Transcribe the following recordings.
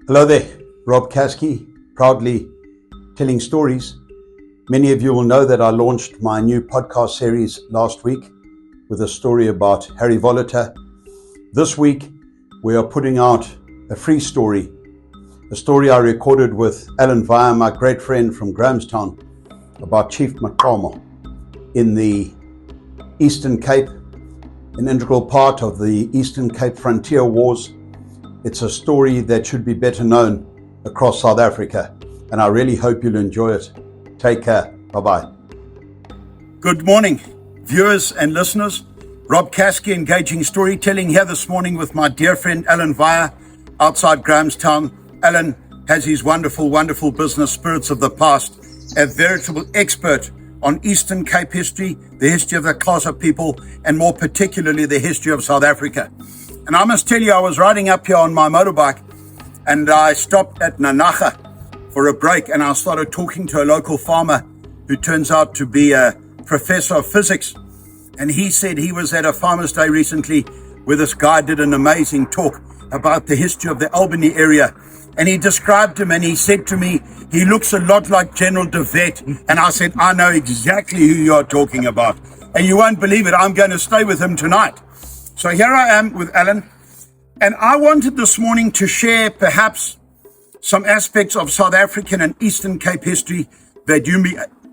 Hello there, Rob Caskie, proudly telling stories. Many of you will know that I launched my new podcast series last week with a story about Harry Voliter. This week, we are putting out a free story, a story I recorded with Weyer, my great friend from Grahamstown, about Chief Maqomo in the Eastern Cape, an integral part of the Eastern Cape Frontier Wars. It's a story that should be better known across South Africa, and I really hope you'll enjoy it. Take care. Bye-bye. Good morning, viewers and listeners. Rob Caskie, engaging storytelling, here this morning with my dear friend Weyer outside Grahamstown. Alan has his wonderful, wonderful business, Spirits of the Past, a veritable expert on Eastern Cape history, the history of the Xhosa people, and more particularly the history of South Africa. And I must tell you, I was riding up here on my motorbike and I stopped at Nanaga for a break, and I started talking to a local farmer who turns out to be a professor of physics. And he said he was at a farmer's day recently where this guy did an amazing talk about the history of the Albany area. And he described him and he said to me, he looks a lot like General de Wet. And I said, I know exactly who you are talking about. And you won't believe it, I'm going to stay with him tonight. So here I am with Alan, and I wanted this morning to share perhaps some aspects of South African and Eastern Cape history that you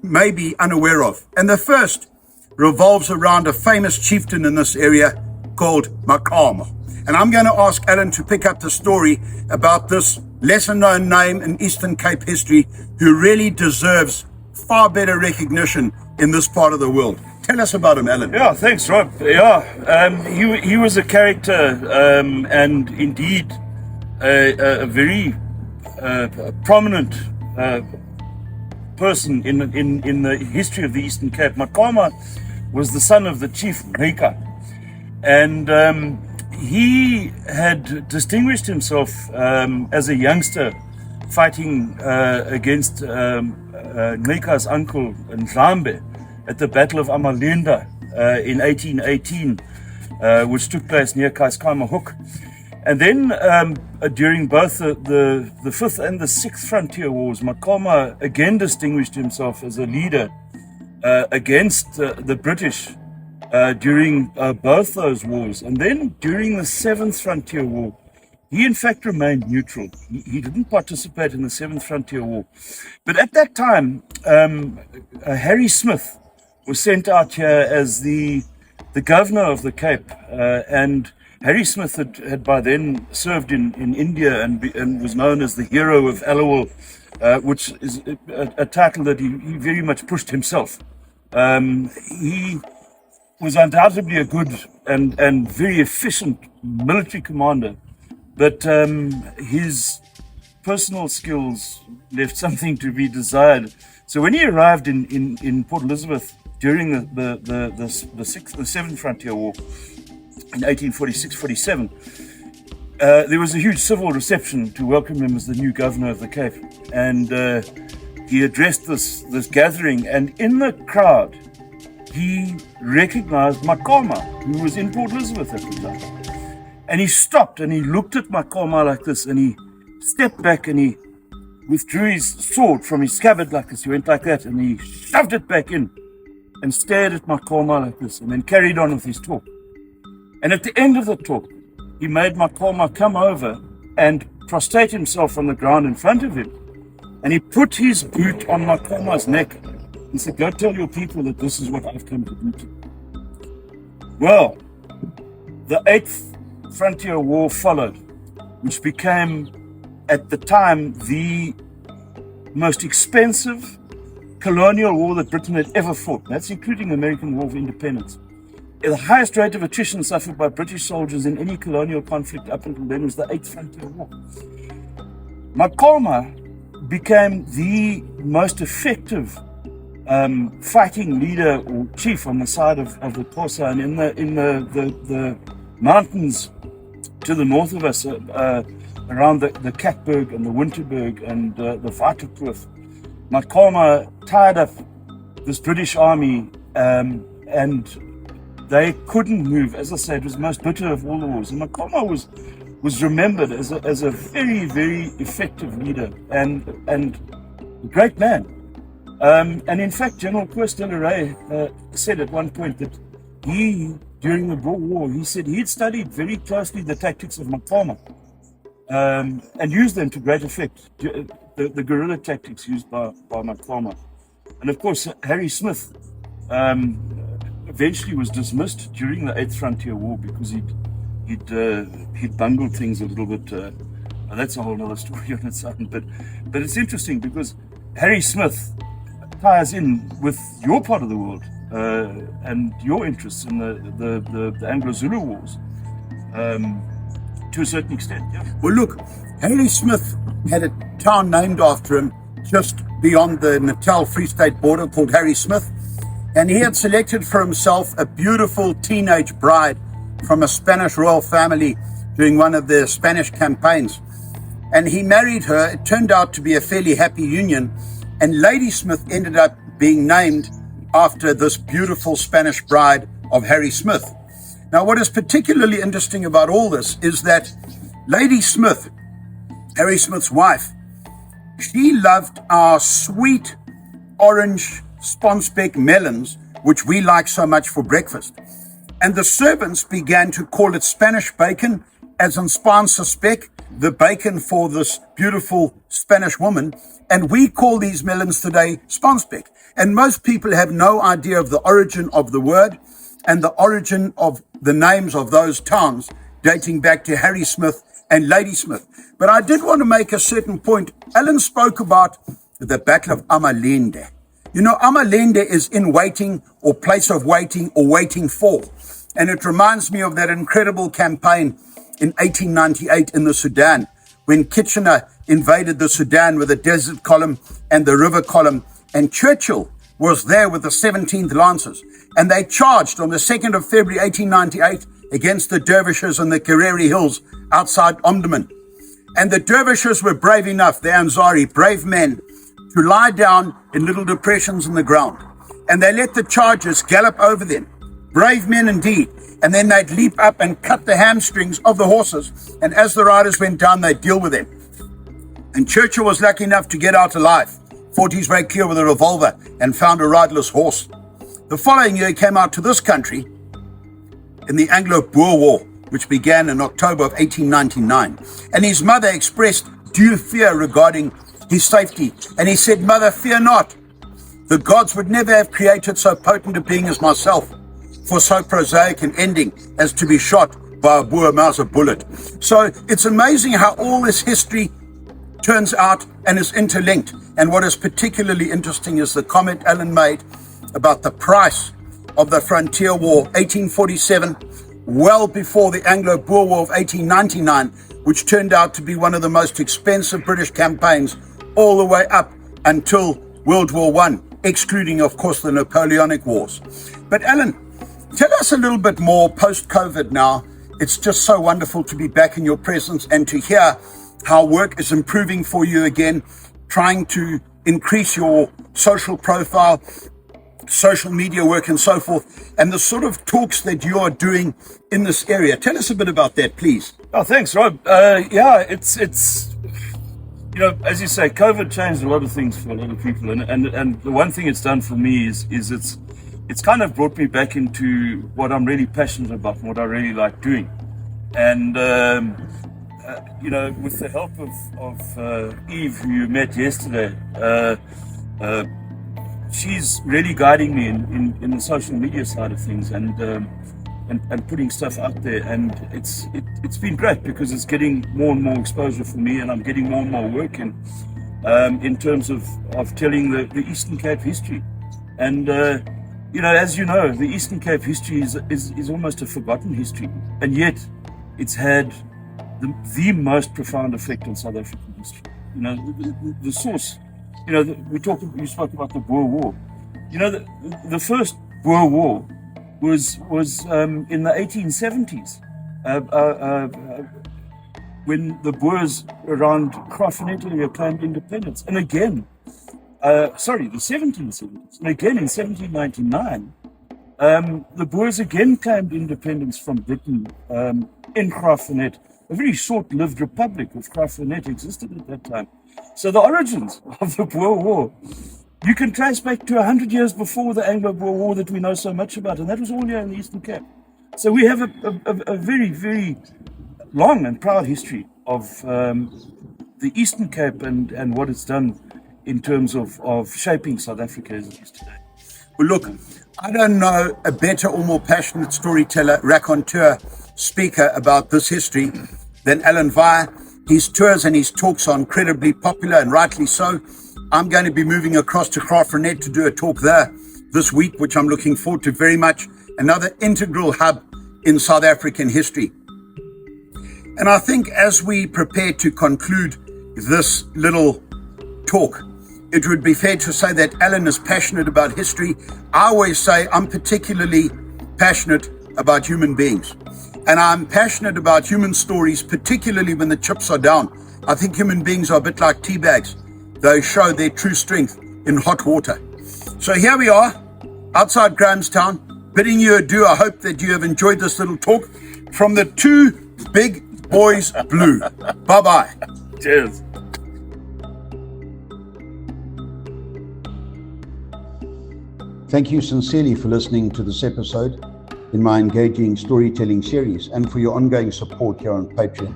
may be unaware of. And the first revolves around a famous chieftain in this area called Maqomo. And I'm going to ask Alan to pick up the story about this lesser known name in Eastern Cape history who really deserves far better recognition in this part of the world. Tell us about him, Alan. Yeah, thanks, Rob. He was a character and indeed a very prominent person in the history of the Eastern Cape. Maqomo was the son of the chief Nika, and he had distinguished himself as a youngster fighting against Nika's uncle Ndlambe at the Battle of Amalinda in 1818, which took place near Kaiskama Hook. And then during both the 5th and the 6th Frontier Wars, Maqomo again distinguished himself as a leader against the British during both those wars. And then during the 7th Frontier War, he in fact remained neutral. He didn't participate in the 7th Frontier War. But at that time, Harry Smith was sent out here as the governor of the Cape, and Harry Smith had by then served in India and was known as the hero of Alawal, which is a title that he very much pushed himself. He was undoubtedly a good and very efficient military commander, but his personal skills left something to be desired. So when he arrived in Port Elizabeth during the 7th Frontier War in 1846-47, there was a huge civil reception to welcome him as the new governor of the Cape. And he addressed this gathering, and in the crowd, he recognized Maqomo, who was in Port Elizabeth at the time. And he stopped and he looked at Maqomo like this, and he stepped back and he withdrew his sword from his scabbard like this. He went like that and he shoved it back in and stared at Maqomo like this, and then carried on with his talk. And at the end of the talk, he made Maqomo come over and prostrate himself on the ground in front of him. And he put his boot on Maqomo's neck. He said, go tell your people that this is what I've come to do to you. Well, the 8th Frontier War followed, which became, at the time, the most expensive colonial war that Britain had ever fought. That's including the American War of Independence. The highest rate of attrition suffered by British soldiers in any colonial conflict up until then was the 8th Frontier War. Maqomo became the most effective fighting leader or chief on the side of the Xhosa, and in the mountains to the north of us, around the Katberg and the Winterberg and the Waterkloof, Maqomo tied up this British army, and they couldn't move. As I said, it was the most bitter of all the wars. And Maqomo was remembered as a very, very effective leader and a great man. And in fact, General Rattray said at one point that he, during the Boer War, he said he'd studied very closely the tactics of Maqomo and used them to great effect, the guerrilla tactics used by Maqomo. And of course, Harry Smith eventually was dismissed during the 8th Frontier War because he'd bungled things a little bit. That's a whole other story on its own. But it's interesting because Harry Smith ties in with your part of the world and your interests in the Anglo-Zulu Wars to a certain extent. Yeah. Well, look, Harry Smith had a town named after him just beyond the Natal Free State border called Harry Smith. And he had selected for himself a beautiful teenage bride from a Spanish royal family during one of the Spanish campaigns. And he married her. It turned out to be a fairly happy union. And Lady Smith ended up being named after this beautiful Spanish bride of Harry Smith. Now, what is particularly interesting about all this is that Lady Smith, Harry Smith's wife, she loved our sweet orange sponspec melons, which we like so much for breakfast. And the servants began to call it Spanish bacon, as in spanspec, the bacon for this beautiful Spanish woman. And we call these melons today spanspec. And most people have no idea of the origin of the word and the origin of the names of those towns dating back to Harry Smith and Lady Smith. But I did want to make a certain point. Alan spoke about the Battle of Amalende. You know, Amalende is in waiting or place of waiting or waiting for. And it reminds me of that incredible campaign in 1898 in the Sudan, when Kitchener invaded the Sudan with the Desert Column and the River Column, and Churchill was there with the 17th Lancers. And they charged on the 2nd of February 1898 against the dervishes on the Kerreri Hills outside Omdurman. And the dervishes were brave enough, the Ansari, brave men, to lie down in little depressions in the ground. And they let the chargers gallop over them. Brave men indeed. And then they'd leap up and cut the hamstrings of the horses. And as the riders went down, they'd deal with them. And Churchill was lucky enough to get out alive, fought his way clear with a revolver, and found a riderless horse. The following year, he came out to this country in the Anglo-Boer War, which began in October of 1899. And his mother expressed due fear regarding his safety. And he said, "Mother, fear not. The gods would never have created so potent a being as myself for so prosaic an ending as to be shot by a Boer Mauser bullet." So it's amazing how all this history turns out and is interlinked. And what is particularly interesting is the comment Alan made about the price of the Frontier War, 1847, well before the Anglo-Boer War of 1899, which turned out to be one of the most expensive British campaigns all the way up until World War I, excluding, of course, the Napoleonic Wars. But Alan, tell us a little bit more post-COVID now. It's just so wonderful to be back in your presence and to hear how work is improving for you again, trying to increase your social profile, social media work and so forth, and the sort of talks that you are doing in this area. Tell us a bit about that, please. Oh, thanks, Rob. Yeah, it's you know, as you say, COVID changed a lot of things for a lot of people, and the one thing it's done for me is it's kind of brought me back into what I'm really passionate about and what I really like doing. And you know, with the help of Eve, who you met yesterday, she's really guiding me in the social media side of things and putting stuff out there. And it's been great because it's getting more and more exposure for me, and I'm getting more and more work in terms of telling the Eastern Cape history. And you know, as you know, the Eastern Cape history is almost a forgotten history, and yet it's had the most profound effect on South African history. You know, the source. You know, you spoke about the Boer War. You know, the first Boer War was in the 1870s, when the Boers around Graaff-Reinet claimed independence. And again, the 1770s. And again in 1799, the Boers again claimed independence from Britain in Graaff-Reinet a very short-lived republic of Graaff-Reinet existed at that time. So the origins of the Boer War, you can trace back to 100 years before the Anglo-Boer War that we know so much about, and that was all here in the Eastern Cape. So we have a very, very long and proud history of the Eastern Cape and what it's done in terms of shaping South Africa as it is today. Well, look, I don't know a better or more passionate storyteller, raconteur, speaker about this history than Alan Weyer. His tours and his talks are incredibly popular, and rightly so. I'm going to be moving across to Graaff-Reinet to do a talk there this week, which I'm looking forward to very much. Another integral hub in South African history. And I think as we prepare to conclude this little talk, it would be fair to say that Alan is passionate about history. I always say I'm particularly passionate about human beings. And I'm passionate about human stories, particularly when the chips are down. I think human beings are a bit like tea bags. They show their true strength in hot water. So here we are, outside Grahamstown, bidding you adieu. I hope that you have enjoyed this little talk from the two big boys blue. Bye-bye. Cheers. Thank you sincerely for listening to this episode in my engaging storytelling series and for your ongoing support here on Patreon.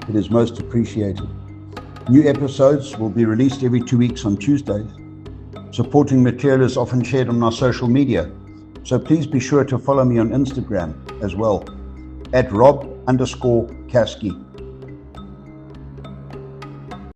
It is most appreciated. New episodes will be released every 2 weeks on Tuesdays. Supporting material is often shared on our social media, so please be sure to follow me on Instagram as well, @Rob_Caskie.